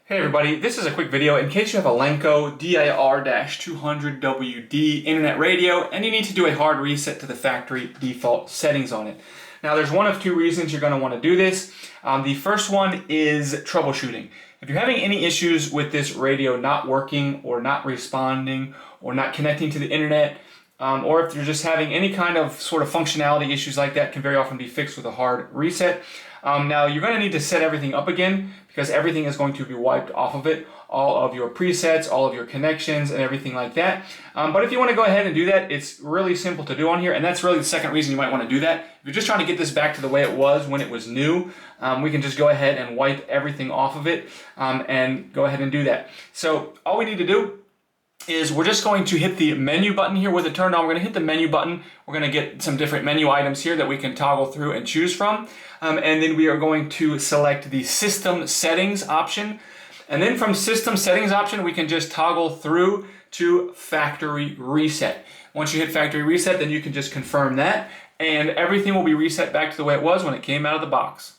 Hey everybody, this is a quick video in case you have a Lenco DIR-200WD Internet Radio and you need to do a hard reset to the factory default settings on it. Now there's one of two reasons you're going to want to do this. The first one is troubleshooting. If you're having any issues with this radio not working or not responding or not connecting to the internet, or if you're just having any kind of sort of functionality issues like that, can very often be fixed with a hard reset. Now you're going to need to set everything up again because everything is going to be wiped off of it, all of your presets, all of your connections and everything like that. But if you want to go ahead and do that, it's really simple to do on here, and that's really the second reason you might want to do that. If you're just trying to get this back to the way it was when it was new, we can just go ahead and wipe everything off of it and go ahead and do that. So all we need to do is we're just going to hit the menu button here with it turned on. We're going to hit the menu button. We're going to get some different menu items here that we can toggle through and choose from. And then we are going to select the system settings option. And then from system settings option, we can just toggle through to factory reset. Once you hit factory reset, then you can just confirm that and everything will be reset back to the way it was when it came out of the box.